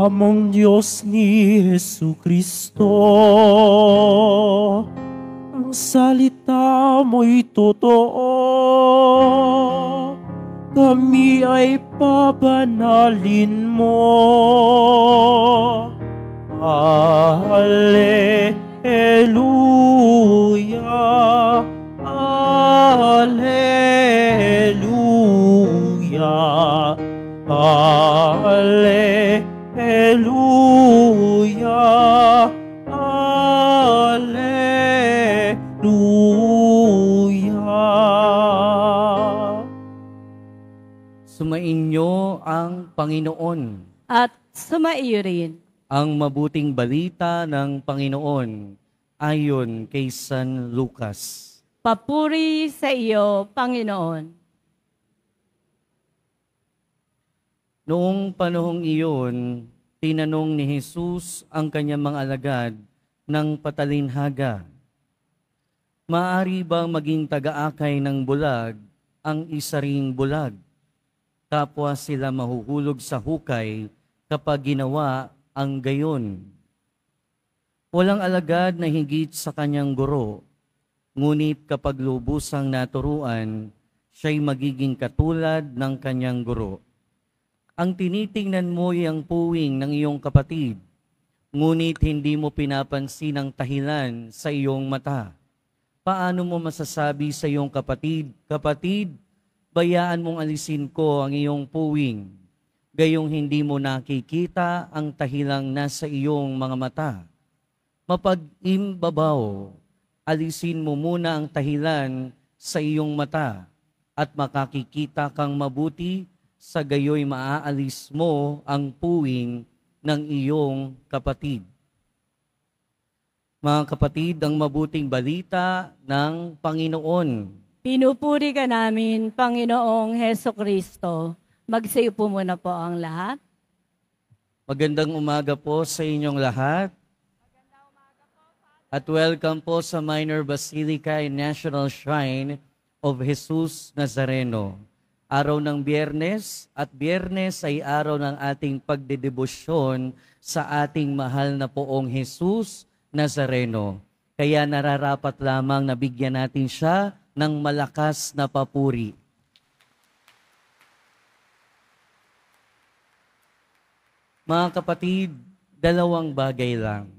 Amang Diyos ni Jesucristo, ang salita mo'y totoo, kami ay pabanalin mo. Alleluia, Alleluia, Alleluia, Alleluia. Sumainyo ang Panginoon. At sumaiyo rin. Ang mabuting balita ng Panginoon ayon kay San Lucas. Papuri sa iyo, Panginoon. Noong panahong iyon, tinanong ni Jesus ang kanyang mga alagad ng patalinhaga, "Maari bang maging taga-akay ng bulag ang isa ring bulag? Kapwa sila mahuhulog sa hukay kapag ginawa ang gayon. Walang alagad na higit sa kanyang guro, ngunit kapag lubusang naturuan, siya'y magiging katulad ng kanyang guro. Ang tinitingnan mo ay ang puwing ng iyong kapatid, ngunit hindi mo pinapansin ang tahilan sa iyong mata. Paano mo masasabi sa iyong kapatid, 'Kapatid, bayaan mong alisin ko ang iyong puwing,' gayong hindi mo nakikita ang tahilang nasa iyong mga mata? Mapag-imbabaw, alisin mo muna ang tahilan sa iyong mata at makakikita kang mabuti, sa gayoy maaalis mo ang puwing ng iyong kapatid." Mga kapatid, ang mabuting balita ng Panginoon. Pinupuri ka namin, Panginoong Hesukristo. Magsayo po muna po ang lahat. Magandang umaga po sa inyong lahat. At welcome po sa Minor Basilica and National Shrine of Jesus Nazareno. Araw ng Biyernes, at Biyernes ay araw ng ating pagdedebosyon sa ating mahal na poong Jesus Nazareno. Kaya nararapat lamang na bigyan natin siya ng malakas na papuri. Mga kapatid, dalawang bagay lang.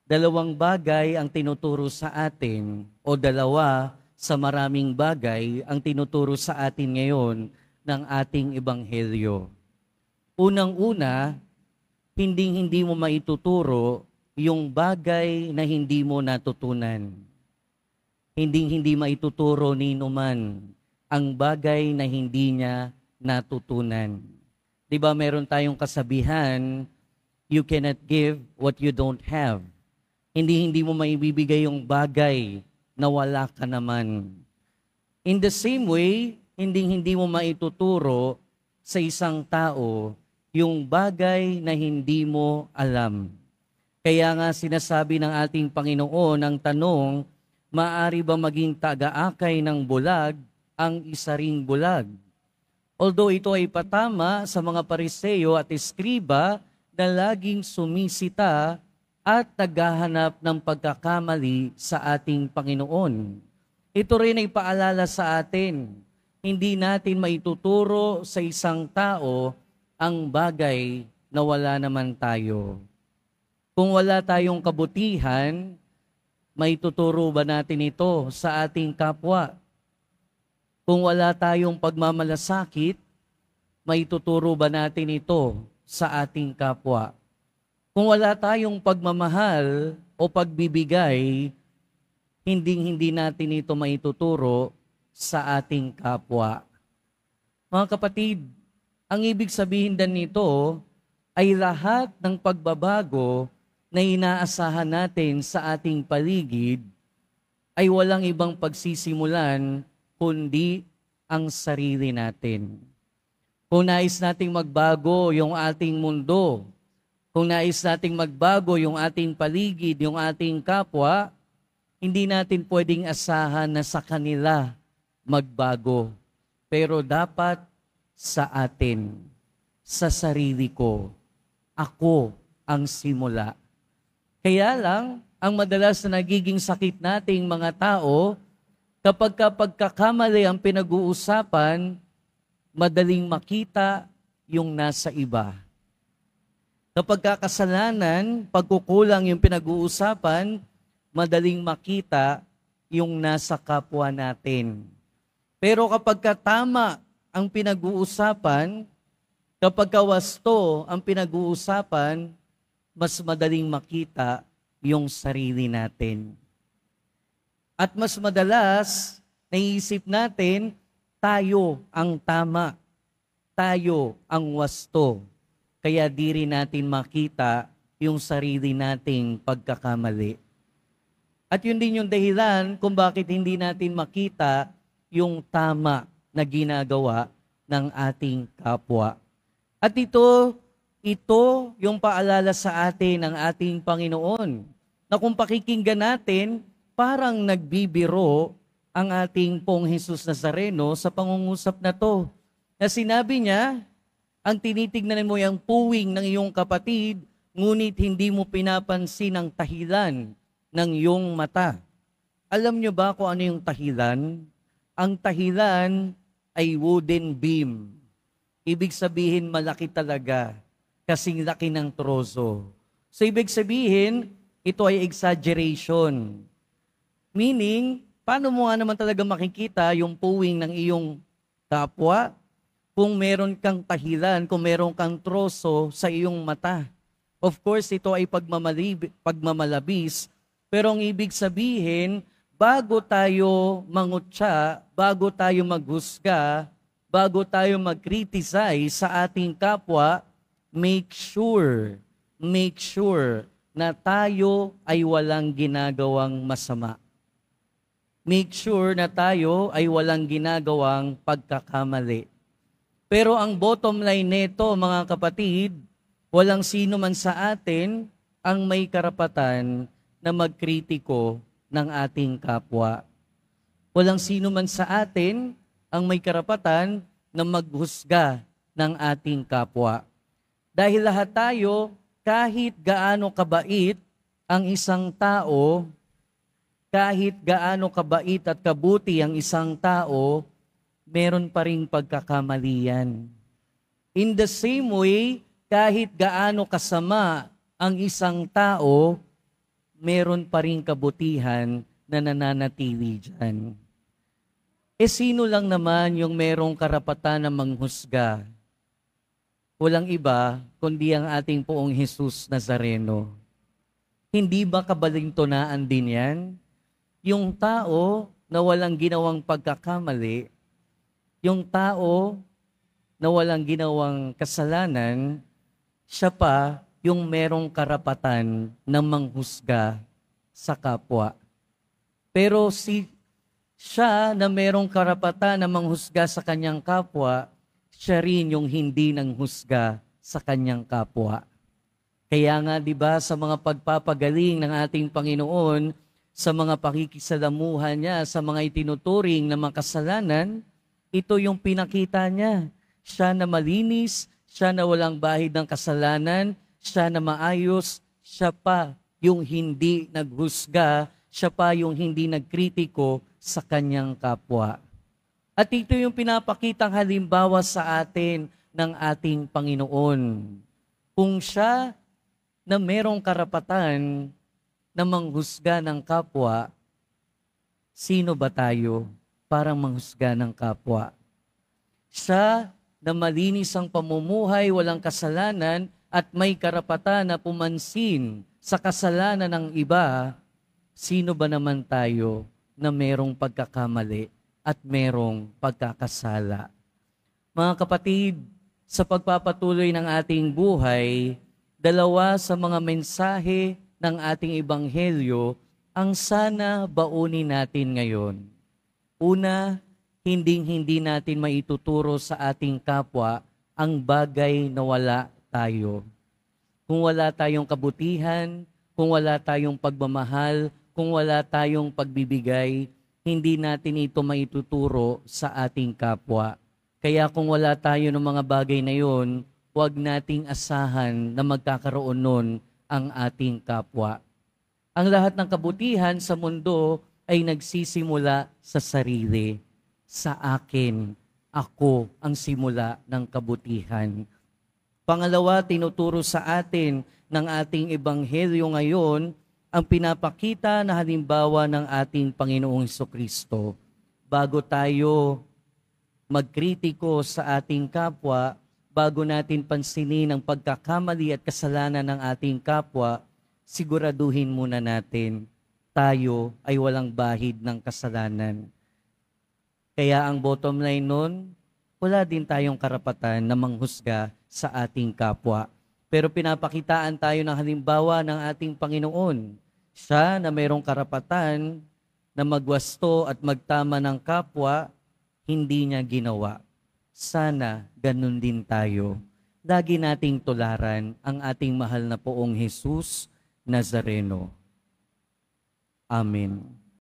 Dalawang bagay ang tinuturo sa atin, o dalawa sa maraming bagay ang tinuturo sa atin ngayon ng ating ebanghelyo. Unang-una, hindi mo maituturo yung bagay na hindi mo natutunan. Hindi maituturo ni numan ang bagay na hindi niya natutunan. Diba meron tayong kasabihan, you cannot give what you don't have. Hindi mo maibibigay yung bagay na wala ka naman. In the same way, hindi mo maituturo sa isang tao yung bagay na hindi mo alam. Kaya nga sinasabi ng ating Panginoon ang tanong, maari ba maging taga-akay ng bulag ang isa ring bulag? Although ito ay patama sa mga Pariseo at Eskriba na laging sumisita at naghahanap ng pagkakamali sa ating Panginoon. Ito rin ay paalala sa atin, hindi natin maituturo sa isang tao ang bagay na wala naman tayo. Kung wala tayong kabutihan, maituturo ba natin ito sa ating kapwa? Kung wala tayong pagmamalasakit, maituturo ba natin ito sa ating kapwa? Kung wala tayong pagmamahal o pagbibigay, hindi natin ito maituturo sa ating kapwa. Mga kapatid, ang ibig sabihin din nito ay lahat ng pagbabago na inaasahan natin sa ating paligid ay walang ibang pagsisimulan kundi ang sarili natin. Kung nais nating magbago yung ating mundo, kung nais nating magbago yung ating paligid, yung ating kapwa, hindi natin pwedeng asahan na sa kanila magbago. Pero dapat sa atin, sa sarili ko. ako ang simula. Kaya lang, ang madalas na nagiging sakit nating mga tao, kapag pagkakamali ang pinag-uusapan, madaling makita yung nasa iba. Kapag kasalanan, pagkukulang yung pinag-uusapan, madaling makita yung nasa kapwa natin. Pero kapag tama ang pinag-uusapan, kapag wasto ang pinag-uusapan, mas madaling makita yung sarili natin. At mas madalas, naisip natin, tayo ang tama, tayo ang wasto. Kaya di rin natin makita yung sarili nating pagkakamali. At yun din yung dahilan kung bakit hindi natin makita yung tama na ginagawa ng ating kapwa. At ito yung paalala sa atin ng ating Panginoon, na kung pakikinggan natin, parang nagbibiro ang ating pong Jesus Nazareno sa pangungusap na to. Na sinabi niya, ang tinitignan mo yung puwing ng iyong kapatid, ngunit hindi mo pinapansin ang tahilan ng iyong mata. Alam niyo ba kung ano yung tahilan? Ang tahilan ay wooden beam. Ibig sabihin, malaki talaga, kasing laki ng troso. So ibig sabihin, ito ay exaggeration. Meaning, paano mo nga naman talaga makikita yung puwing ng iyong kapwa kung meron kang tahilan, kung meron kang troso sa iyong mata? Of course, ito ay pagmamalabis, pero ang ibig sabihin, bago tayo mangutya, bago tayo maghusga, bago tayo mag-criticize sa ating kapwa, make sure na tayo ay walang ginagawang masama. Make sure na tayo ay walang ginagawang pagkakamali. Pero ang bottom line nito, mga kapatid, walang sino man sa atin ang may karapatan na magkritiko ng ating kapwa. Walang sino man sa atin ang may karapatan na maghusga ng ating kapwa. Dahil lahat tayo, kahit gaano kabait ang isang tao, kahit gaano kabait at kabuti ang isang tao, meron pa ring pagkakamalian. In the same way, kahit gaano kasama ang isang tao, meron pa ring kabutihan na nananatili dyan. Sino lang naman yung merong karapatan na manghusga? Walang iba, kundi ang ating poong Jesus Nazareno. Hindi ba kabalintunaan din yan? Yung tao na walang ginawang pagkakamali, yung tao na walang ginawang kasalanan, siya pa yung merong karapatan na manghusga sa kapwa. Pero siya na merong karapatan na manghusga sa kanyang kapwa, siya rin yung hindi nanghusga sa kanyang kapwa. Kaya nga, di ba, sa mga pagpapagaling ng ating Panginoon, sa mga pakikisalamuhan niya, sa mga itinuturing na makasalanan, ito yung pinakita niya. Siya na malinis, siya na walang bahid ng kasalanan, siya na maayos, siya pa yung hindi naghusga, siya pa yung hindi nagkritiko sa kanyang kapwa. At ito yung pinapakitang halimbawa sa atin ng ating Panginoon. Kung siya na merong karapatan na manghusga ng kapwa, sino ba tayo para manghusga ng kapwa? Siya na malinis ang pamumuhay, walang kasalanan, at may karapatan na pumansin sa kasalanan ng iba, sino ba naman tayo na merong pagkakamali at merong pagkakasala? Mga kapatid, sa pagpapatuloy ng ating buhay, dalawa sa mga mensahe ng ating ebanghelyo ang sana baunin natin ngayon. Una, hindi natin maituturo sa ating kapwa ang bagay na wala tayo. Kung wala tayong kabutihan, kung wala tayong pagmamahal, kung wala tayong pagbibigay, hindi natin ito maituturo sa ating kapwa. Kaya kung wala tayo ng mga bagay na yon, huwag nating asahan na magkakaroon nun ang ating kapwa. Ang lahat ng kabutihan sa mundo ay nagsisimula sa sarili. Sa akin, ako ang simula ng kabutihan. Pangalawa, tinuturo sa atin ng ating ebanghelyo ngayon ang pinapakita na halimbawa ng ating Panginoong Hesukristo. Bago tayo magkritiko sa ating kapwa, bago natin pansinin ang pagkakamali at kasalanan ng ating kapwa, siguraduhin muna natin tayo ay walang bahid ng kasalanan. Kaya ang bottom line nun, wala din tayong karapatan na manghusga sa ating kapwa. Pero pinapakitaan tayo ng halimbawa ng ating Panginoon. Siya na mayroong karapatan na magwasto at magtama ng kapwa, hindi niya ginawa. Sana ganun din tayo. Lagi nating tularan ang ating mahal na Poong Jesus Nazareno. Amen.